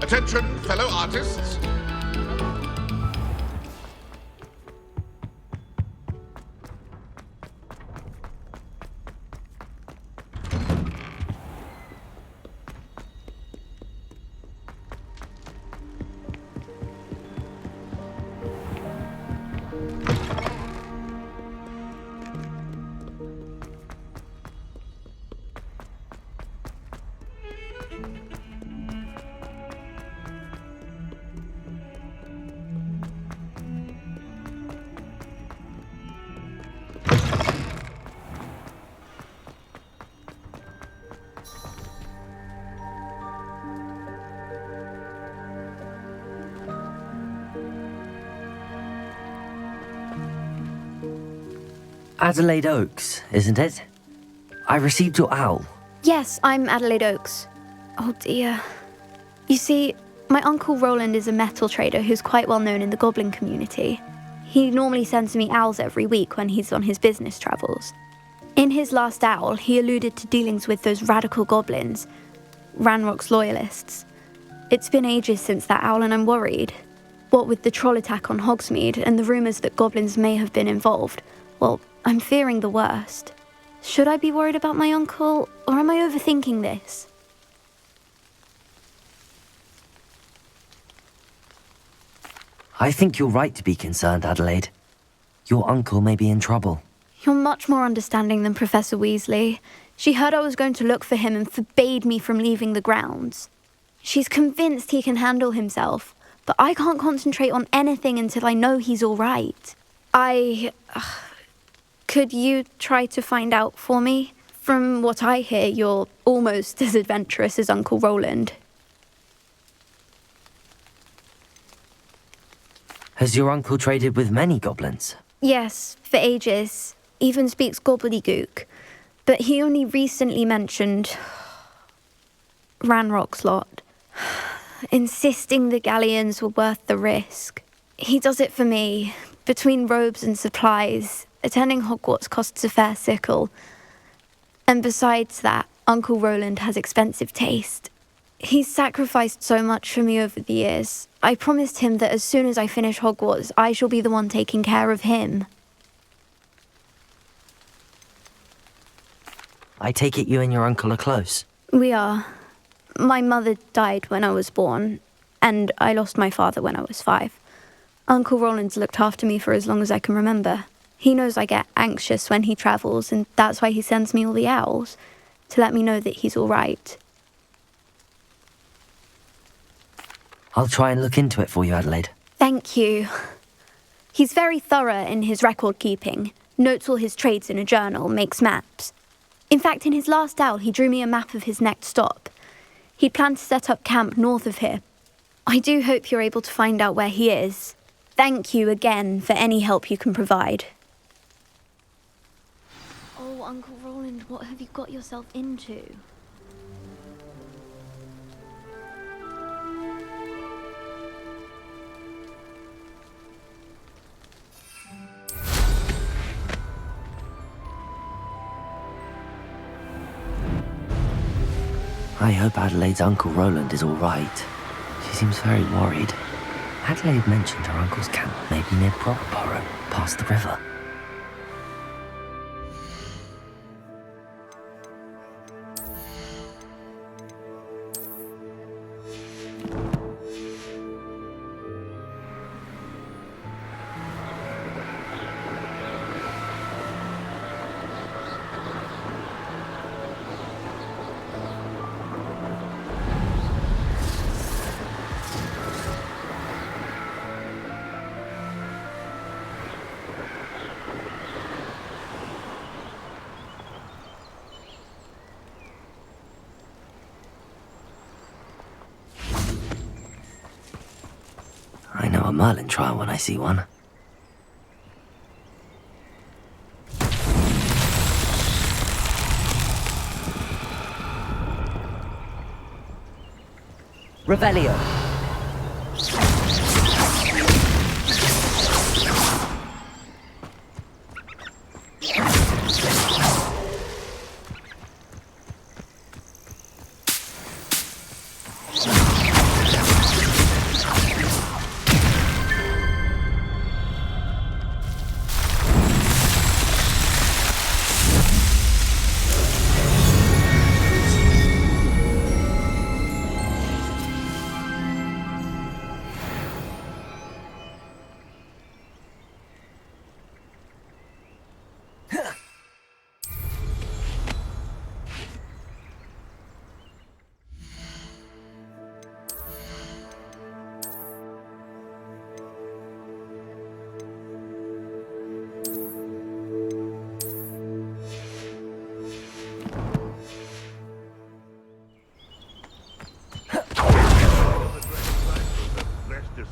Attention, fellow artists. Adelaide Oaks, isn't it? I received your owl. Yes, I'm Adelaide Oaks. Oh dear. You see, my uncle Rowland is a metal trader who's quite well known in the goblin community. He normally sends me owls every week when he's on his business travels. In his last owl, he alluded to dealings with those radical goblins, Ranrock's loyalists. It's been ages since that owl and I'm worried. What with the troll attack on Hogsmeade and the rumours that goblins may have been involved, well, I'm fearing the worst. Should I be worried about my uncle, or am I overthinking this? I think you're right to be concerned, Adelaide. Your uncle may be in trouble. You're much more understanding than Professor Weasley. She heard I was going to look for him and forbade me from leaving the grounds. She's convinced he can handle himself, but I can't concentrate on anything until I know he's all right. Could you try to find out for me? From what I hear, you're almost as adventurous as Uncle Rowland. Has your uncle traded with many goblins? Yes, for ages. Even speaks gobbledygook. But he only recently mentioned Ranrock's lot, insisting the galleons were worth the risk. He does it for me. Between robes and supplies, attending Hogwarts costs a fair sickle. And besides that, Uncle Rowland has expensive taste. He's sacrificed so much for me over the years. I promised him that as soon as I finish Hogwarts, I shall be the one taking care of him. I take it you and your uncle are close? We are. My mother died when I was born, and I lost my father when I was 5. Uncle Rowland's looked after me for as long as I can remember. He knows I get anxious when he travels, and that's why he sends me all the owls, to let me know that he's all right. I'll try and look into it for you, Adelaide. Thank you. He's very thorough in his record keeping, notes all his trades in a journal, makes maps. In fact, in his last owl, he drew me a map of his next stop. He'd planned to set up camp north of here. I do hope you're able to find out where he is. Thank you again for any help you can provide. Oh, Uncle Rowland, what have you got yourself into? I hope Adelaide's Uncle Rowland is all right. She seems very worried. Adelaide mentioned her uncle's camp may be near Brockborough, past the river. I know a Merlin trial when I see one. Revelio.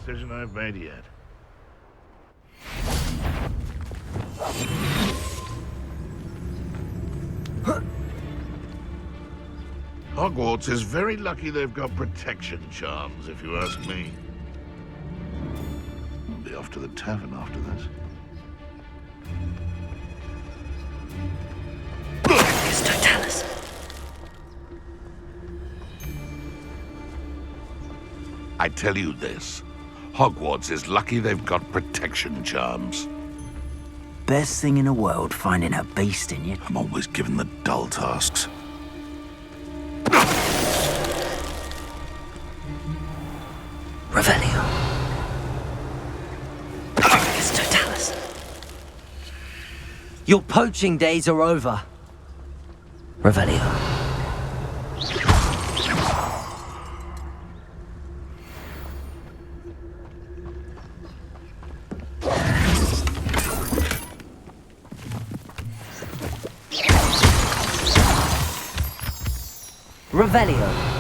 decision I've made yet. Hogwarts is very lucky they've got protection charms, if you ask me. I'll be off to the tavern after this. Totalis. I tell you this, Hogwarts is lucky they've got protection charms. Best thing in the world, finding a beast in you. I'm always given the dull tasks. Revelio. Totalis. Your poaching days are over. Revelio. Revelio.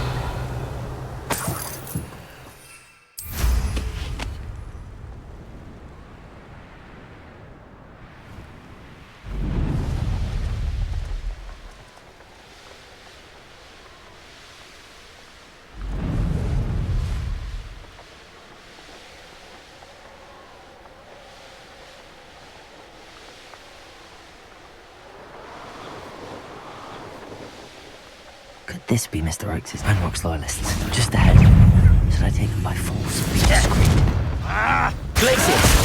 Could this be Mr. Oakes' Manrock's loyalists? Just ahead. Should I take them by force or be discreet? Glacier!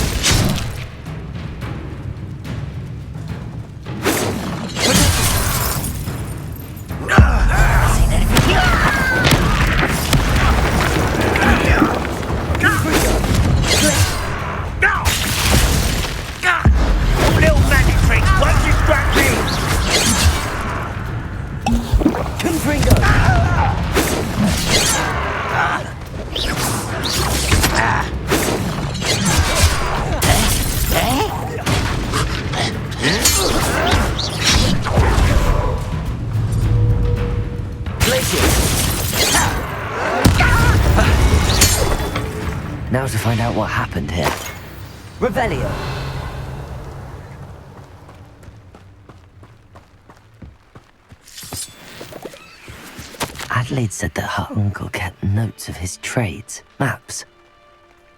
Now to find out what happened here. Revelio. Adelaide said that her uncle kept notes of his trades, maps.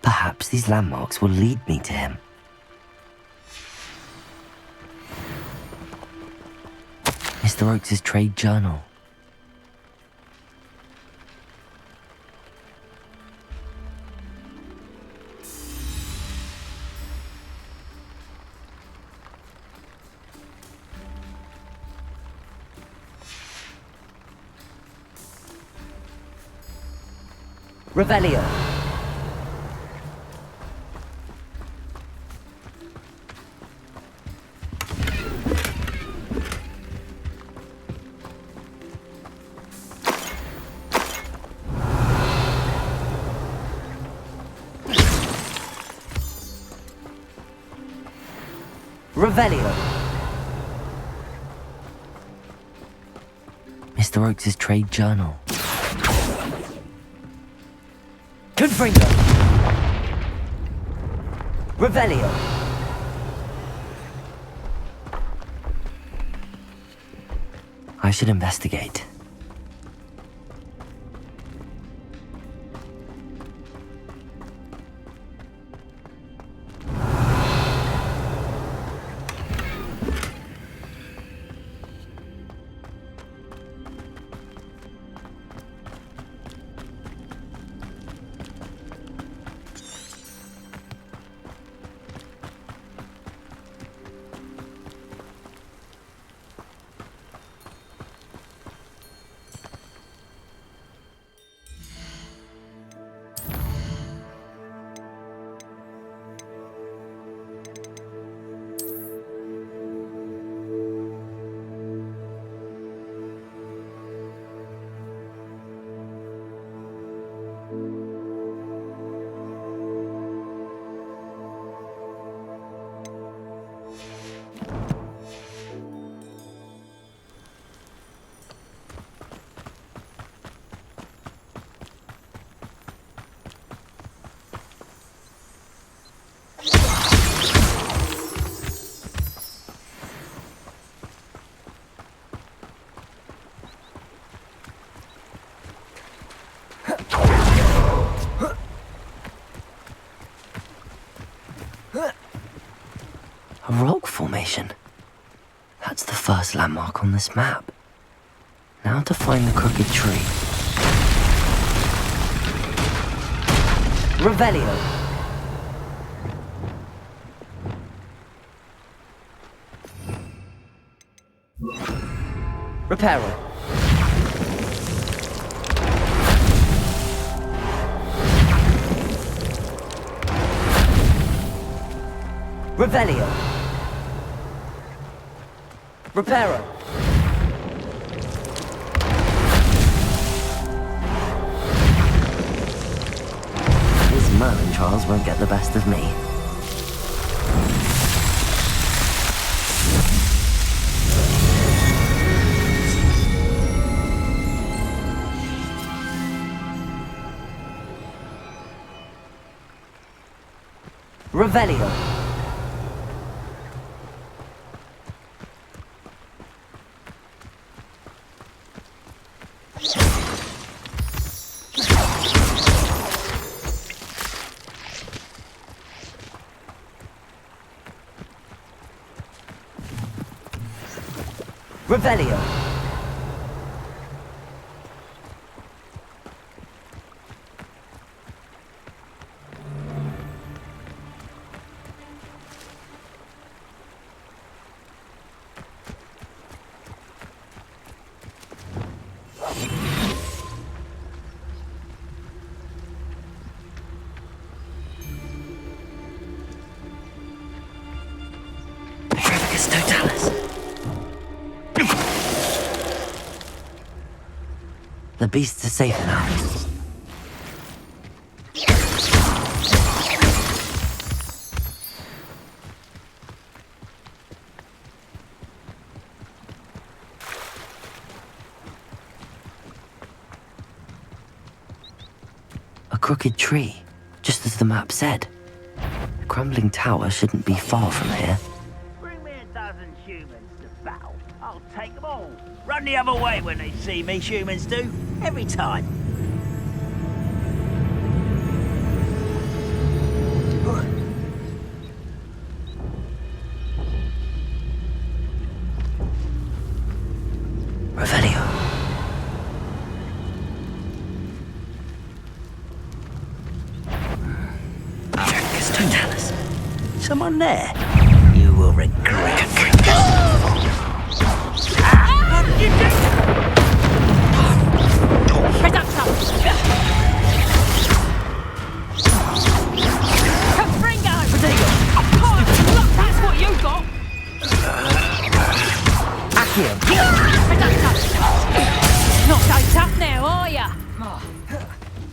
Perhaps these landmarks will lead me to him. Mr. Oakes' trade journal. Revelio. Revelio. Mr. Oakes' trade journal. Confringo. Revelio. I should investigate. formation. That's the first landmark on this map. Now to find the crooked tree. Revelio. Reparo. Revelio. Reparo. His Merlin trials won't get the best of me. Revelio. Revelio. Totalis. The beasts are safe now. A crooked tree, just as the map said. The crumbling tower shouldn't be far from here. Bring me a dozen humans to battle. I'll take them all. Run the other way when they see me, humans do. Every time. Revelio. Totalis. Someone there? You will regret. How did you do that? Confringo! Oh, look, that's what you got! Accio. Not so tough now, are ya?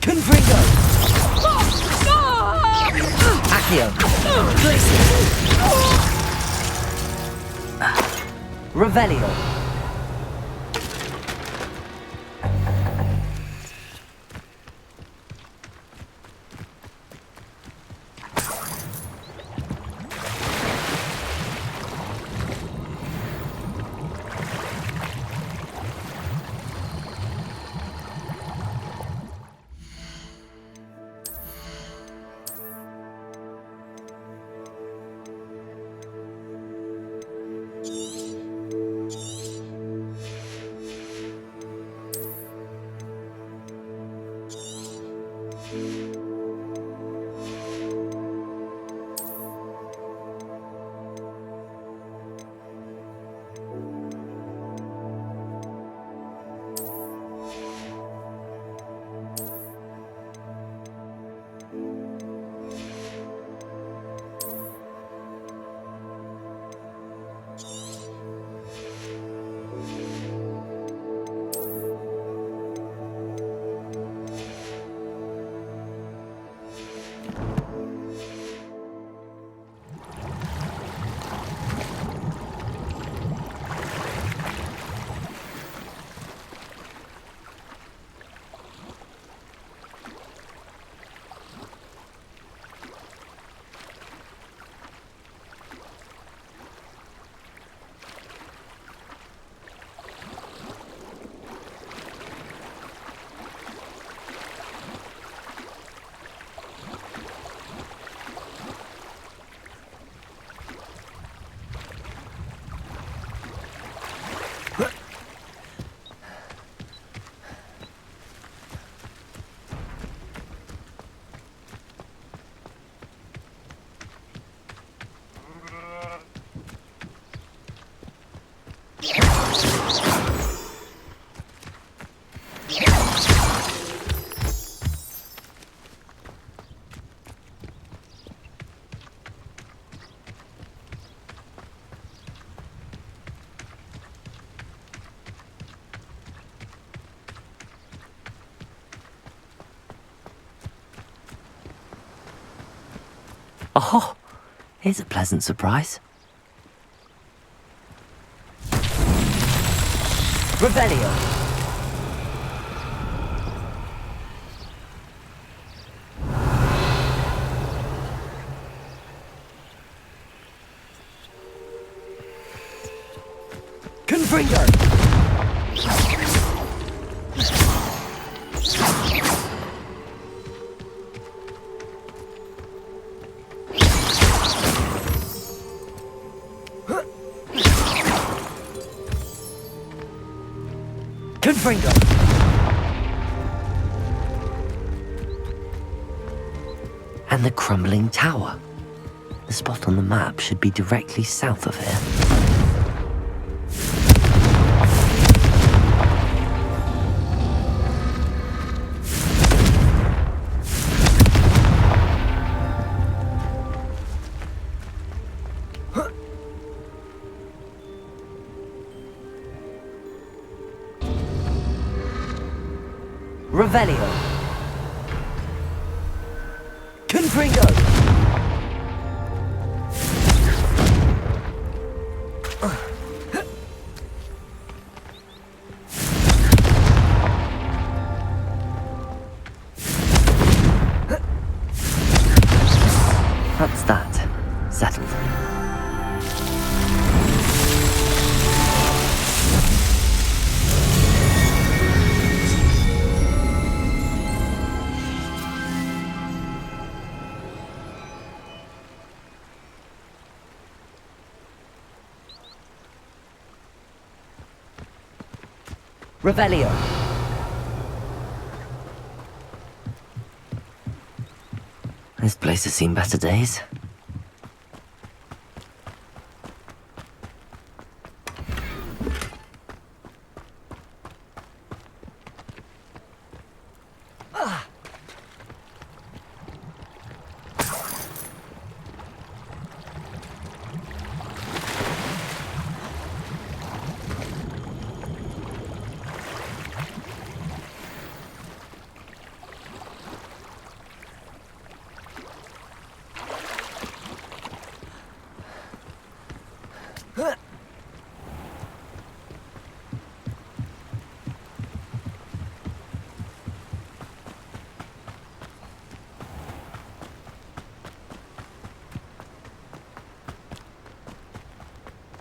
Confringo. Oh! Accio. Revelio. Oh, here's a pleasant surprise. Revelio. Confringo. Confringo. And the crumbling tower. The spot on the map should be directly south of here. Revelio. Confringo. That's that. Settled. Revelio. This place has seen better days.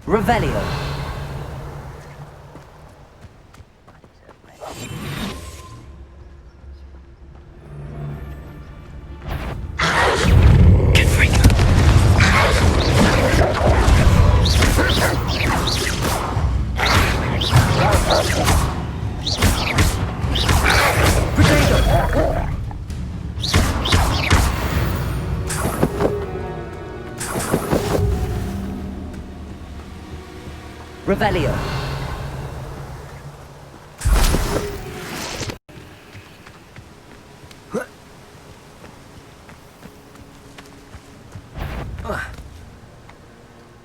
Revelio. Revelio.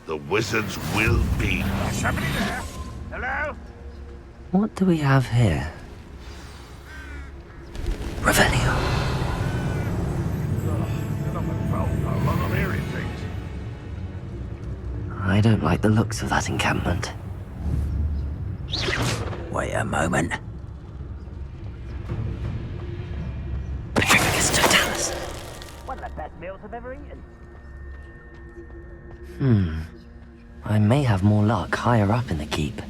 The wizards will be. Somebody there? Hello? What do we have here? Revelio. I'm hearing things. I don't like the looks of that encampment. Wait a moment. One of the best meals I've ever eaten. I may have more luck higher up in the keep.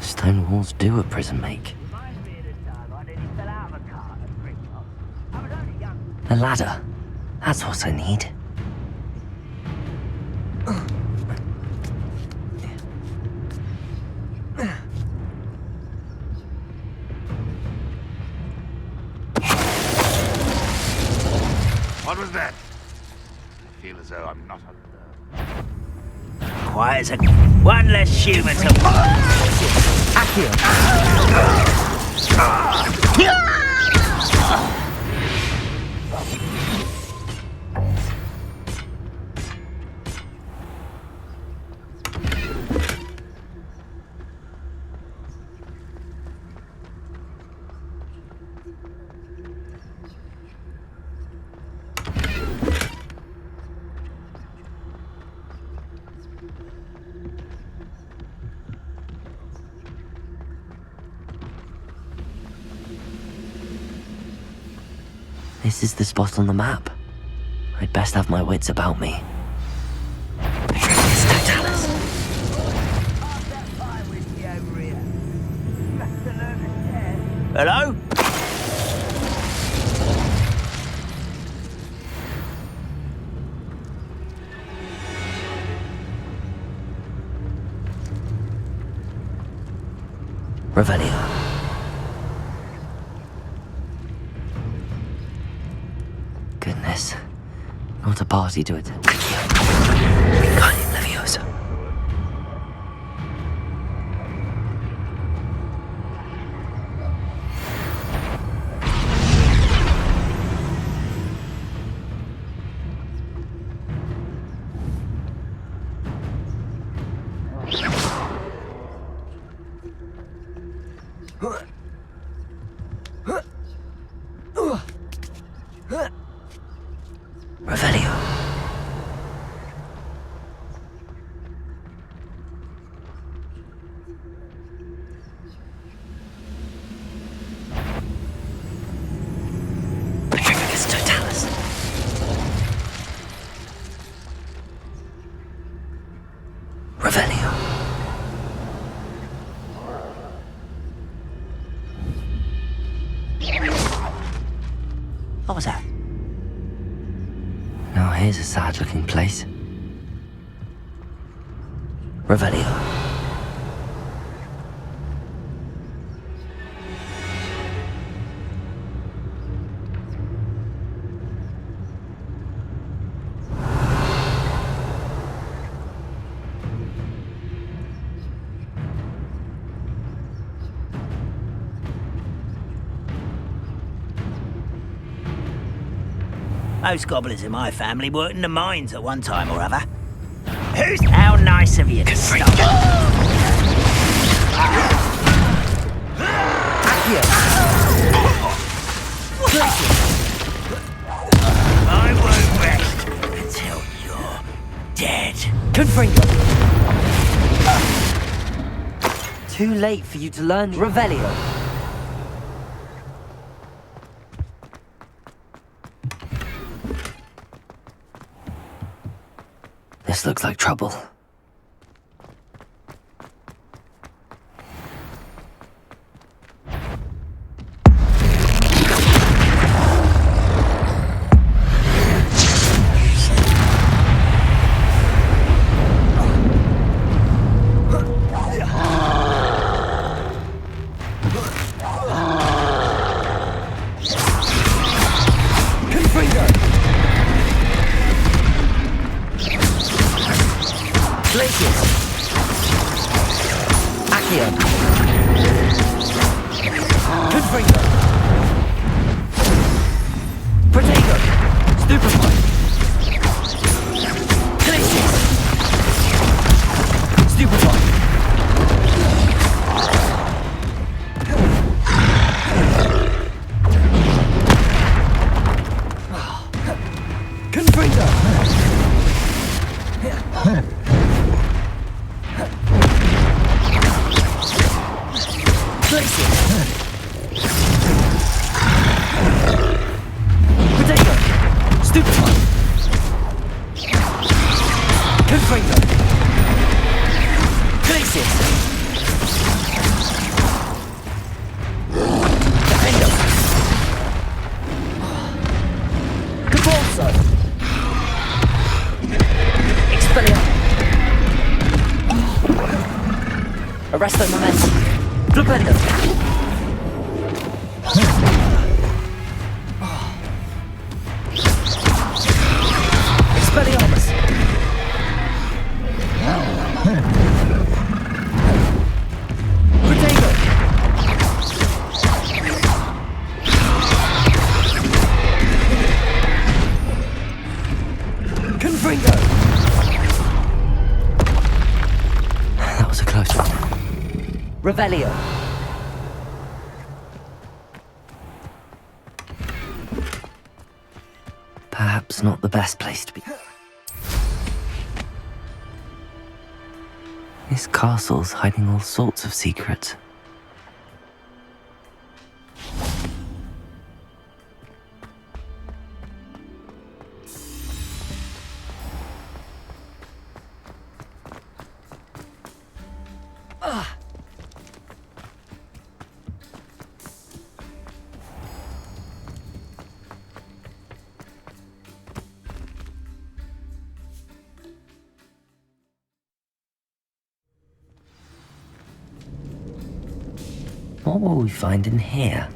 Stone walls do a prison make. Reminds me of the time I nearly fell out of a cart at Bristol. I was only young. A ladder. That's what I need. What was that? I feel as though I'm not alone. Quiet as a... One less human to... This is the spot on the map. I'd best have my wits about me. Hello? Revelio. Goodness. Not a party to attend. Wingardium Leviosa. Revelio. Petrificus Totalis. Revelio. What was that? Now here's a sad-looking place. Revelio. Most gobblers in my family worked in the mines at one time or other. Who's... How nice of you to stop. I won't rest until you're dead. Confringo. Too late for you to learn Revelio. This looks like trouble. Arresto momentum. Flipendo. Revelio. Perhaps not the best place to be. This castle's hiding all sorts of secrets. What will we find in here?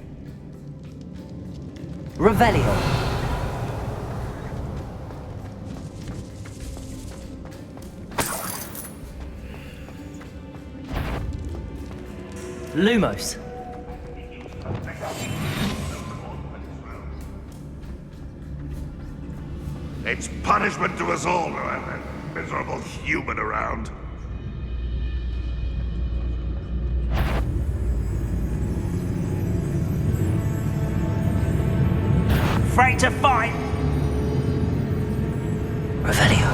Revelio. Lumos. It's punishment to us all to have that miserable human around. Afraid to fight? Revelio.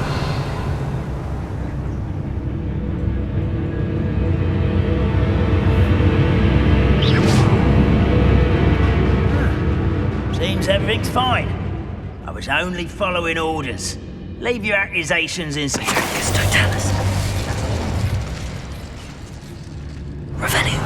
Seems everything's fine. I was only following orders. Leave your accusations in... Totalis. Revelio.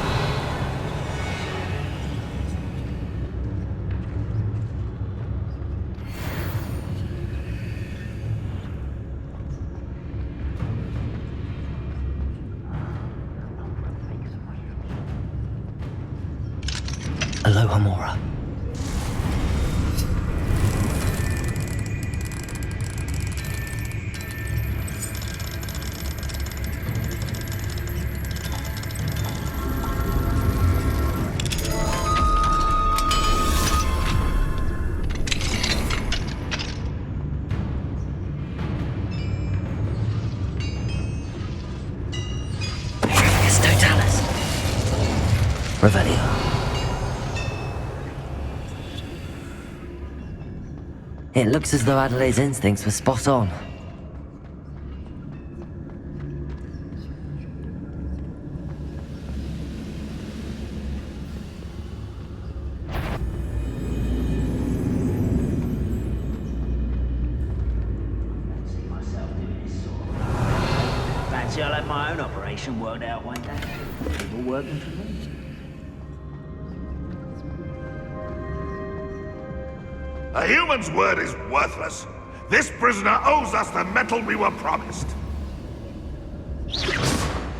Aloha Mora. Totalis. Revelio. It looks as though Adelaide's instincts were spot on. Fancy I'll have my own operation worked out one day. People working for me. A human's word is worthless. This prisoner owes us the metal we were promised.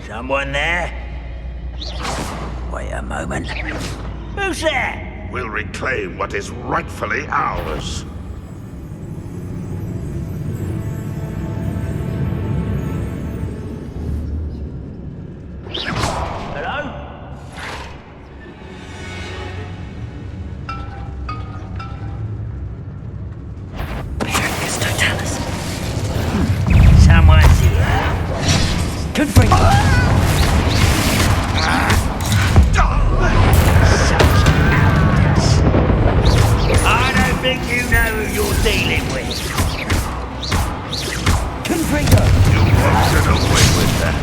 Someone there? Wait a moment. Who's there? We'll reclaim what is rightfully ours. Hello? Totalis. Someone's here. Confringo. I don't think you know who you're dealing with. Confringo. You won't get away with that.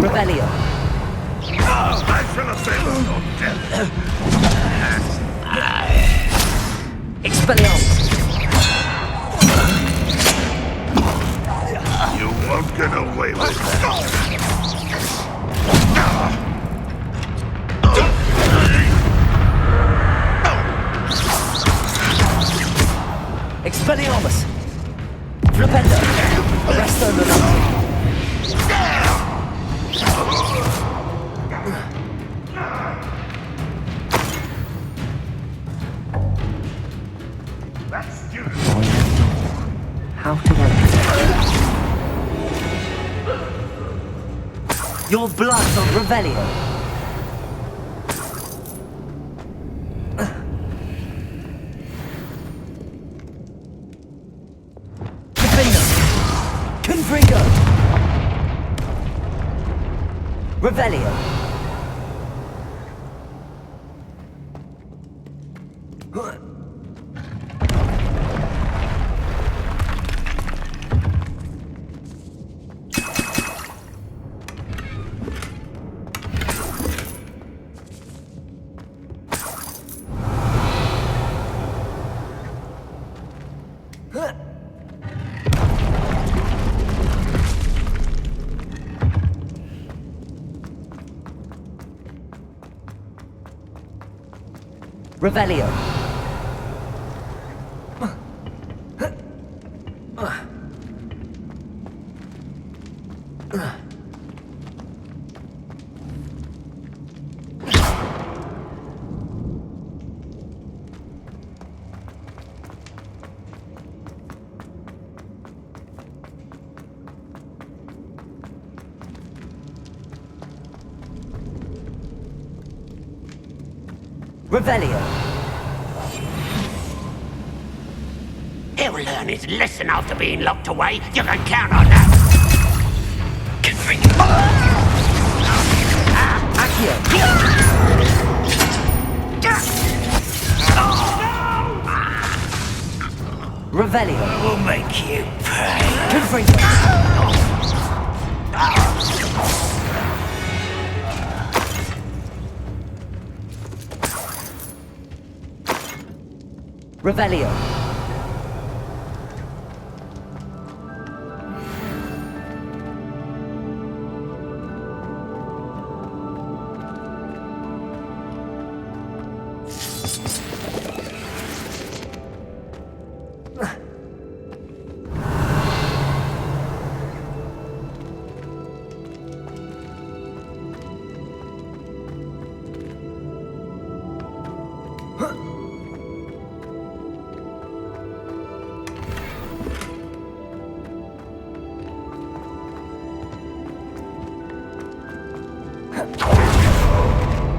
Revelio. I shall avenge your death. Expelliarmus. You won't get away with that. Expelliarmus. Flipendo. Arresto Lunati. Your blood on Revelio. Confringo! Revelio! Revelio. Revelio. He'll learn his lesson after being locked away. You can count on that. Revelio. We'll make you pay. Revelio.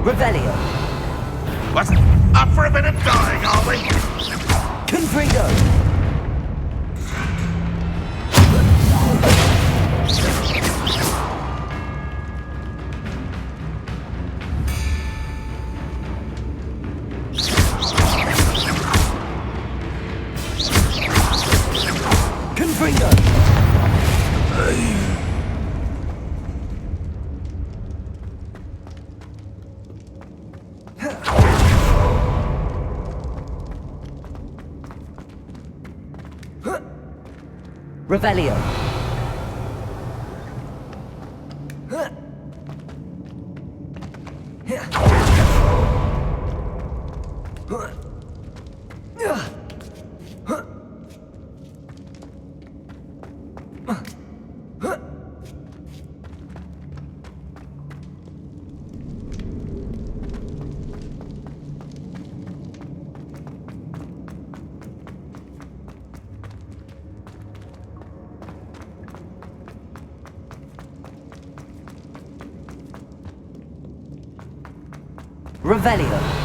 Revelio. What? Up for a bit of dying, are we? Confringo. Confringo. Revelio. Revelio.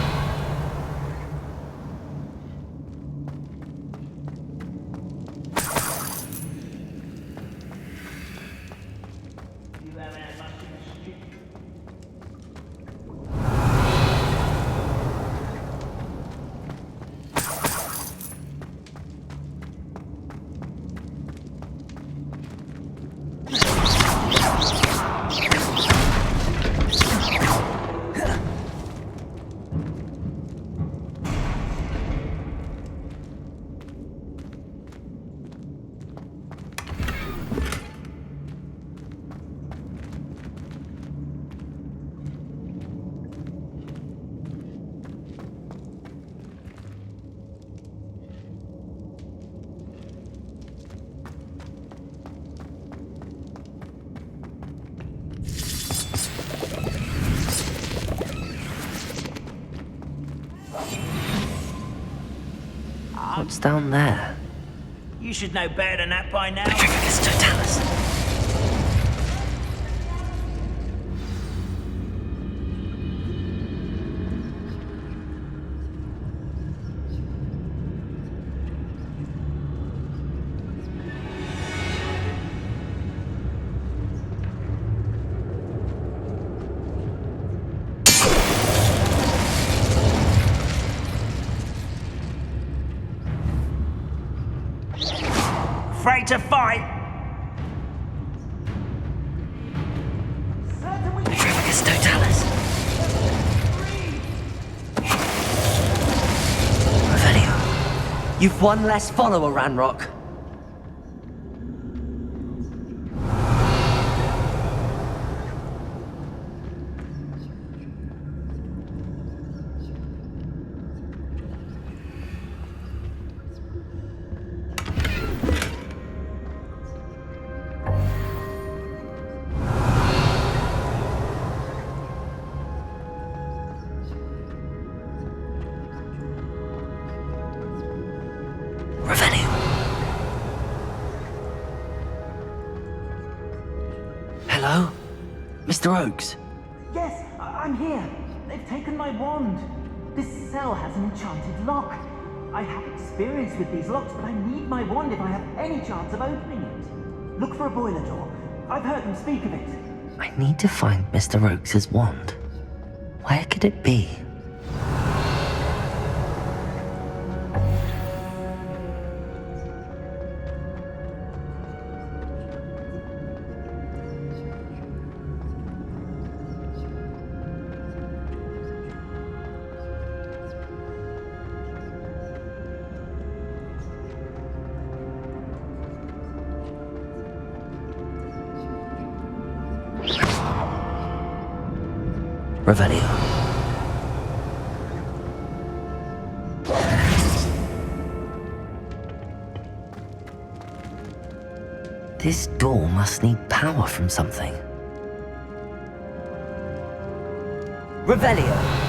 What's down there? You should know better than that by now. Totalis. to fight? Petrificus totalis. Revelio. You've one less follower, Ranrock. Hello? Mr. Oakes? Yes, I'm here. They've taken my wand. This cell has an enchanted lock. I have experience with these locks, but I need my wand if I have any chance of opening it. Look for a boiler door. I've heard them speak of it. I need to find Mr. Oakes' wand. Where could it be? Revelio. This door must need power from something. Revelio.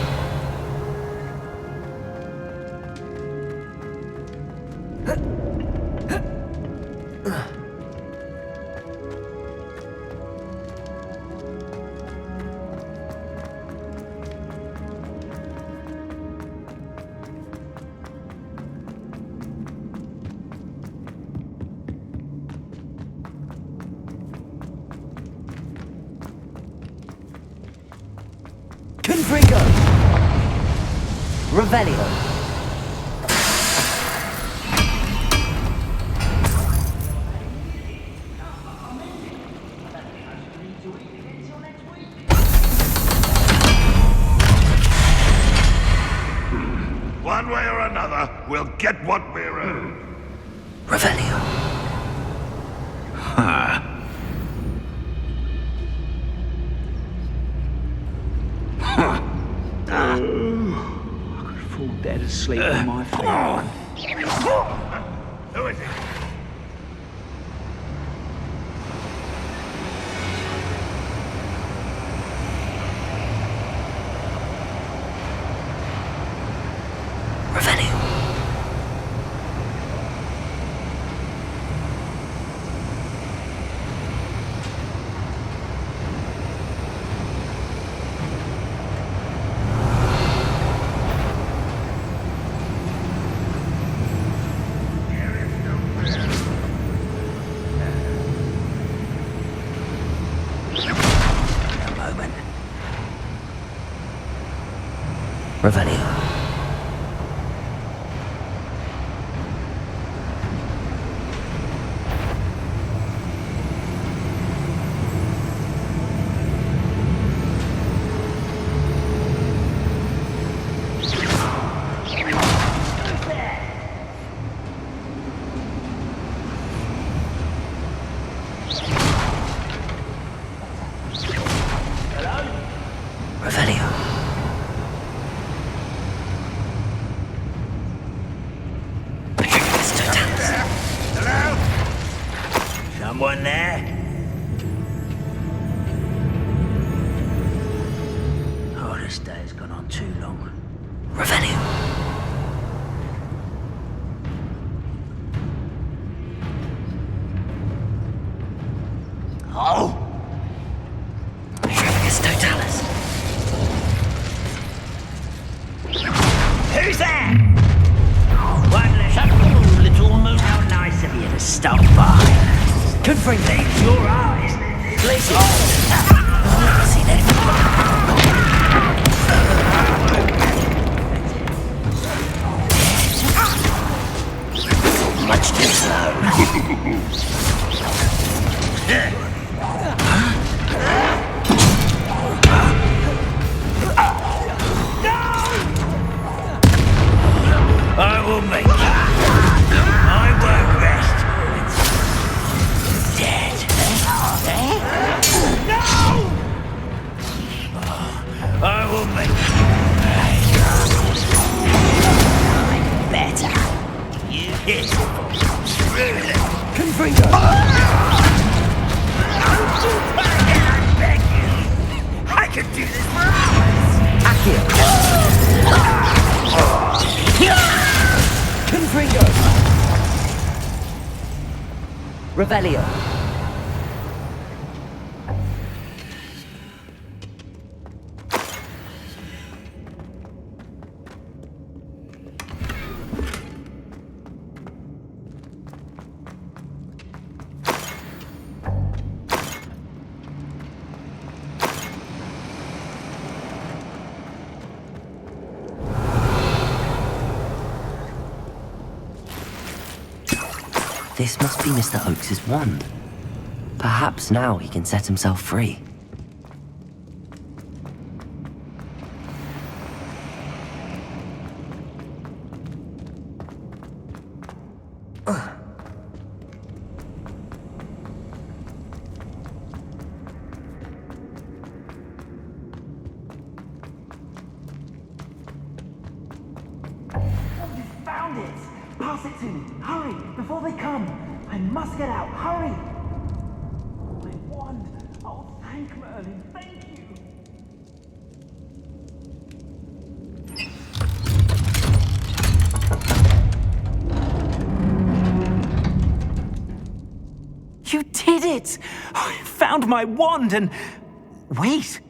Confringo! Revelio! One way or another, we'll get what we're owed. Revelio. I could fall dead asleep on my feet. Who is it? Revelio. Revelio. Revelio. Someone there? Oh, this day's gone on too long. Revelio. Oh! Petrificus totalis. Who's there? One little, little moon. How nice of you to stop by. Confringo. It's your art, isn't it? Blaze See that? Much too slow. for me. I'm better. You pitiful. Confringo! I beg you. I could do this for hours. Confringo! Revelio. This must be Mr. Oakes's wand. Perhaps now he can set himself free. Found it! Pass it to me! Hurry! Before they come! I must get out! Hurry! My wand! Oh, thank Merlin! Thank you! You did it! I found my wand and... Wait!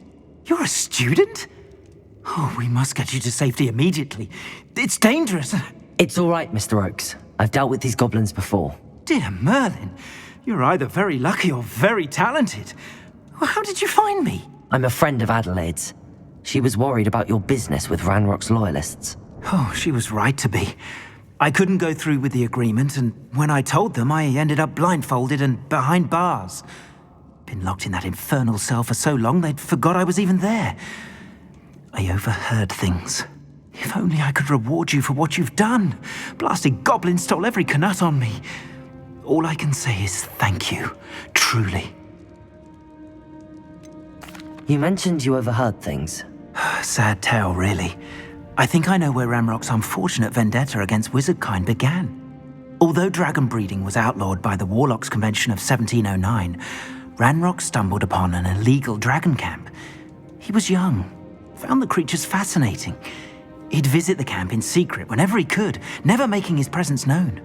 You're a student? Oh, we must get you to safety immediately. It's dangerous. It's all right, Mr. Oakes. I've dealt with these goblins before. Dear Merlin, you're either very lucky or very talented. How did you find me? I'm a friend of Adelaide's. She was worried about your business with Ranrock's loyalists. Oh, she was right to be. I couldn't go through with the agreement, and when I told them, I ended up blindfolded and behind bars. Been locked in that infernal cell for so long, they'd forgot I was even there. I overheard things. If only I could reward you for what you've done. Blasted goblins stole every canut on me. All I can say is thank you, truly. You mentioned you overheard things. Sad tale, really. I think I know where Ranrock's unfortunate vendetta against wizardkind began. Although dragon breeding was outlawed by the Warlocks Convention of 1709, Ranrock stumbled upon an illegal dragon camp. He was young, found the creatures fascinating. He'd visit the camp in secret whenever he could, never making his presence known.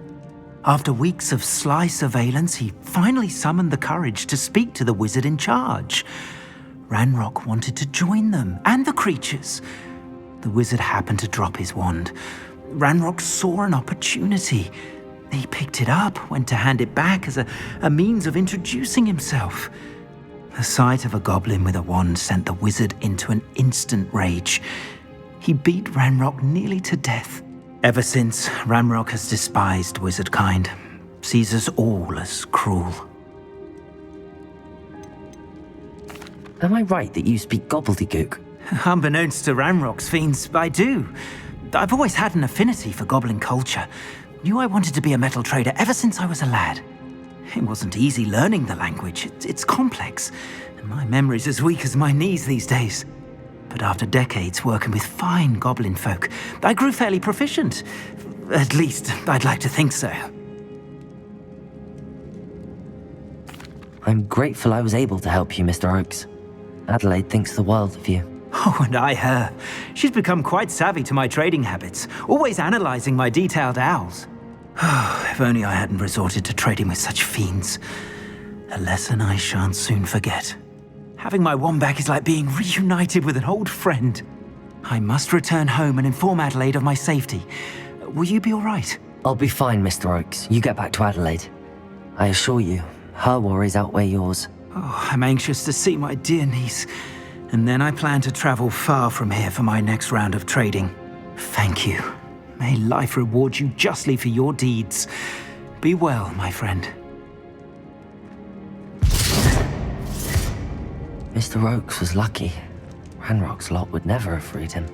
After weeks of sly surveillance, he finally summoned the courage to speak to the wizard in charge. Ranrock wanted to join them, and the creatures. The wizard happened to drop his wand. Ranrock saw an opportunity. He picked it up, went to hand it back as a means of introducing himself. The sight of a goblin with a wand sent the wizard into an instant rage. He beat Ranrock nearly to death. Ever since, Ranrock has despised wizardkind, sees us all as cruel. Am I right that you speak gobbledygook? Unbeknownst to Ranrock's fiends, I do. I've always had an affinity for goblin culture. Knew I wanted to be a metal trader ever since I was a lad. It wasn't easy learning the language. It's complex, and my memory's as weak as my knees these days. But after decades working with fine goblin folk, I grew fairly proficient. At least, I'd like to think so. I'm grateful I was able to help you, Mr. Oakes. Adelaide thinks the world of you. Oh, and I her. She's become quite savvy to my trading habits, always analyzing my detailed owls. If only I hadn't resorted to trading with such fiends. A lesson I shan't soon forget. Having my wand back is like being reunited with an old friend. I must return home and inform Adelaide of my safety. Will you be all right? I'll be fine, Mr. Oakes. You get back to Adelaide. I assure you, her worries outweigh yours. Oh, I'm anxious to see my dear niece. And then I plan to travel far from here for my next round of trading. Thank you. May life reward you justly for your deeds. Be well, my friend. Mr. Oakes was lucky. Ranrock's lot would never have freed him.